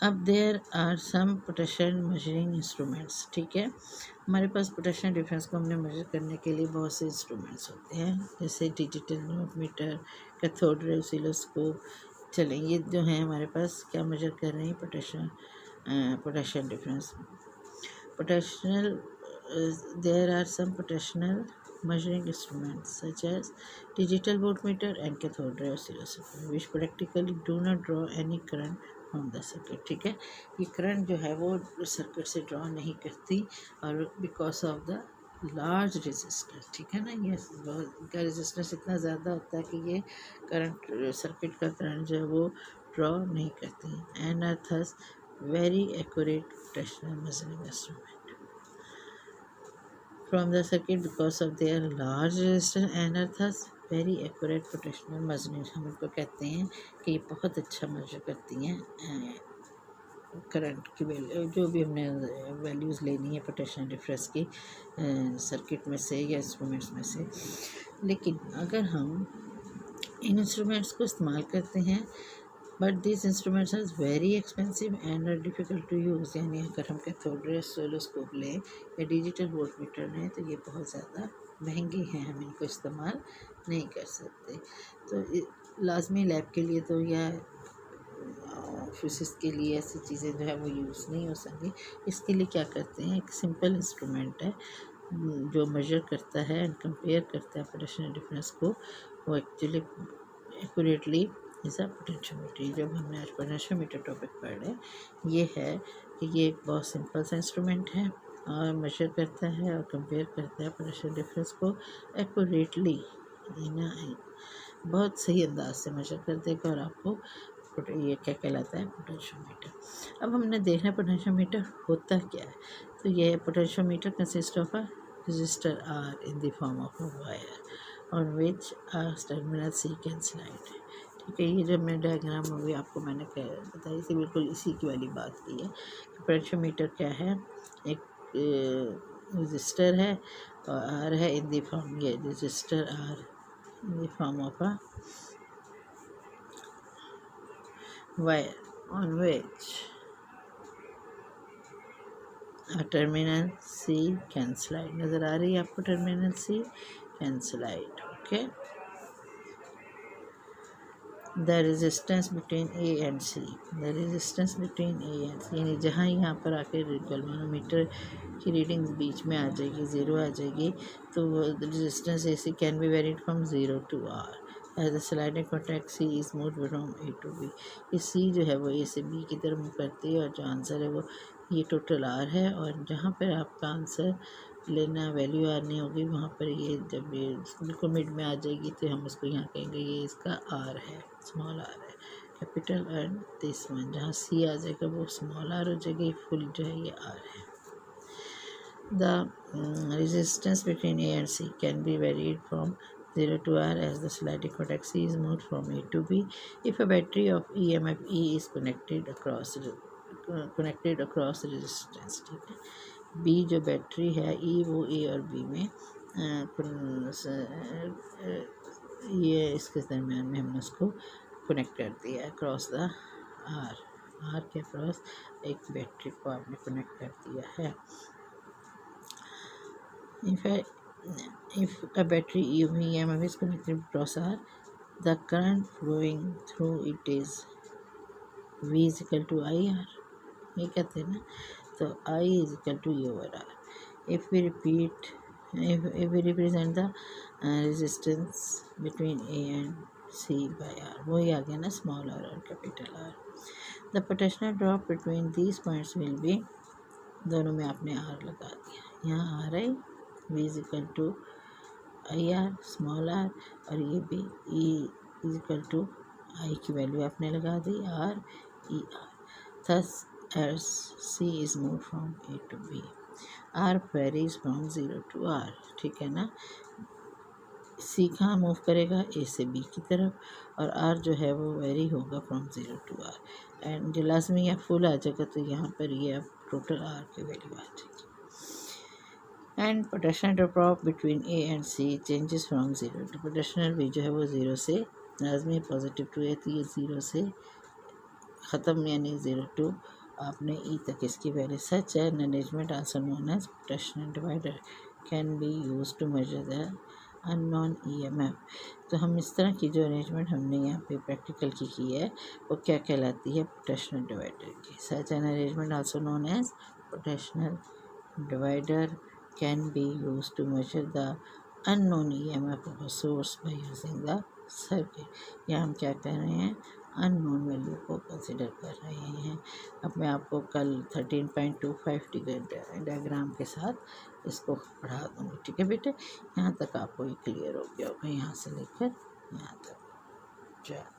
अब there are some potential measuring instruments, ठीक है। हमारे पास पोटेंशियल डिफरेंस को हमने मेजर करने के लिए बहुत से इंस्ट्रूमेंट्स होते हैं, जैसे digital voltmeter, cathode ray oscilloscope. चलें, ये जो है हमारे पास क्या मेजर कर रहे हैं, potential difference. Potential there are some potential measuring instruments such as digital voltmeter and cathode ray oscilloscope which practically do not draw any current from the circuit, ठीक है। ये करंट जो है वो सर्किट से ड्रॉ नहीं करती और because of the large resistance, ठीक है ना। ये इनका रेजिस्टेंस इतना ज़्यादा होता है कि ये करंट सर्किट का करंट जो है वो ड्रॉ नहीं करती and are thus very accurate potential measuring instrument from the circuit because of their large resistance and are thus very accurate potential measurement। हम इनको कहते हैं कि ये बहुत अच्छा मेजर करती हैं करंट की वैल्यू, जो भी हमने वैल्यूज़ लेनी है पोटेंशियल डिफरेंस की सर्किट में से या इंस्ट्रूमेंट्स में से। लेकिन अगर हम इन इंस्ट्रूमेंट्स को इस्तेमाल करते हैं but this instruments are very expensive and are difficult to use, यानी अगर हम कैथोड रे ऑसिलोस्कोप लें या डिजिटल वोल्टमीटर लें तो ये बहुत ज़्यादा महंगे हैं, हम इनको इस्तेमाल नहीं कर सकते। तो लाजमी लैब के लिए तो या ऑफिस के लिए ऐसी चीज़ें जो है वो यूज़ नहीं हो सकती। इसके लिए क्या करते हैं, एक सिंपल इंस्ट्रूमेंट है जो मेजर करता है एंड कंपेयर करता है पोटेंशियल डिफरेंस को, वो actually accurately is a potentiometer. जब हमने आज पोटेंशियोमीटर टॉपिक पढ़ रहे ये है कि ये एक बहुत सिंपल सा इंस्ट्रूमेंट है और मेजर करता है और कंपेयर करता है पोटेंशियल डिफरेंस को एक्यूरेटली, बहुत सही अंदाज से मेजर कर देगा और आपको ये क्या कहलाता है, पोटेंशियोमीटर। अब हमने देखना है पोटेंशियोमीटर होता क्या है। तो ये potentiometer consist of a resistor R in the form of a wire on which a terminal C can slide, ठीक है। ये जो मैं डायग्राम अभी आपको मैंने बताई थी बिल्कुल इसी की वाली बात की है। पोटेंशियोमीटर क्या है, एक रजिस्टर है और आर है इन द फॉर्म, ये register are in the form of a wire on which terminal C can slide. नज़र आ रही है आपको, terminal C can slide, okay. The resistance between A and C, the resistance between A and C, यानी जहाँ यहाँ पर आकर गैल्वेनोमीटर की रीडिंग बीच में आ जाएगी, ज़ीरो आ जाएगी, तो वो resistance A C can be varied from zero to R as the sliding contact C is move from A to B. ये सी जो है वो ए से बी की तरफ मूव करती है और जो आंसर है वो ये टोटल आर है, और जहाँ पर आपका आंसर लेना वैल्यू आनी होगी वहाँ पर ये जब ये बिल्कुल मिड में आ जाएगी तो हम इसको यहाँ कहेंगे ये इसका आर है, स्मॉल आर है, कैपिटल एंड दिस वन जहाँ सी आ जाएगा वो स्मॉल आर हो जाएगी, फुल जो है ये आर है। The resistance between A and C can be varied from 0 to R as the sliding contact C is moved from A to B if a battery of EMF E is connected across resistance, ठीक है। B जो battery है E वो A और B में ये इसके दरम्यान में हमने उसको कनेक्ट कर दिया अक्रॉस द आर के अक्रॉस एक बैटरी को आपने कनेक्ट कर दिया है। If a battery EMF is connected across R, the current flowing through it is V is equal to IR, ये कहते हैं ना, तो I is equal to E over R। If we represent the resistance between A and C by R, वही आ गया ना, small R और capital R। The potential drop between these points will be, दोनों में आपने R लगा दिया, यहाँ R है V is equal to I R small r, और ये भी E is equal to I की वैल्यू आपने लगा दी R E R. Thus as C is move from A to B, R varies from 0 to R, ठीक है ना। सी कहाँ मूव करेगा, ए से बी की तरफ, और आर जो है वो वेरी होगा फ्रॉम 0 to R, एंड जो लाजमी या फुल आ जाएगा तो यहाँ पर ये अब टोटल आर की वैल्यू आ जाएगी। And potential drop between A and C changes from 0 to, potential भी जो है वो 0 से लाजमी पॉजिटिव टू है, तो ये 0 से ख़त्म यानी 0 to आपने ई तक इसकी वैल्यू सच है। Management also known as potential divider can be use to measure the unknown EMF। तो हम इस तरह की जो अरेंजमेंट हमने यहाँ पे प्रैक्टिकल की है वो क्या कहलाती है, पोटेंशियल डिवाइडर की। Such an arrangement also known as potential divider can be use to measure the unknown EMF of a source by using the circuit. यहाँ हम क्या कर रहे हैं, अननोन वैल्यू को कंसिडर कर रहे हैं। अब मैं आपको कल 13.25 डायग्राम के साथ इसको पढ़ा दूँगी, ठीक है बेटे। यहाँ तक आपको ये क्लियर हो गया होगा, यहाँ से लेकर यहाँ तक। चलो।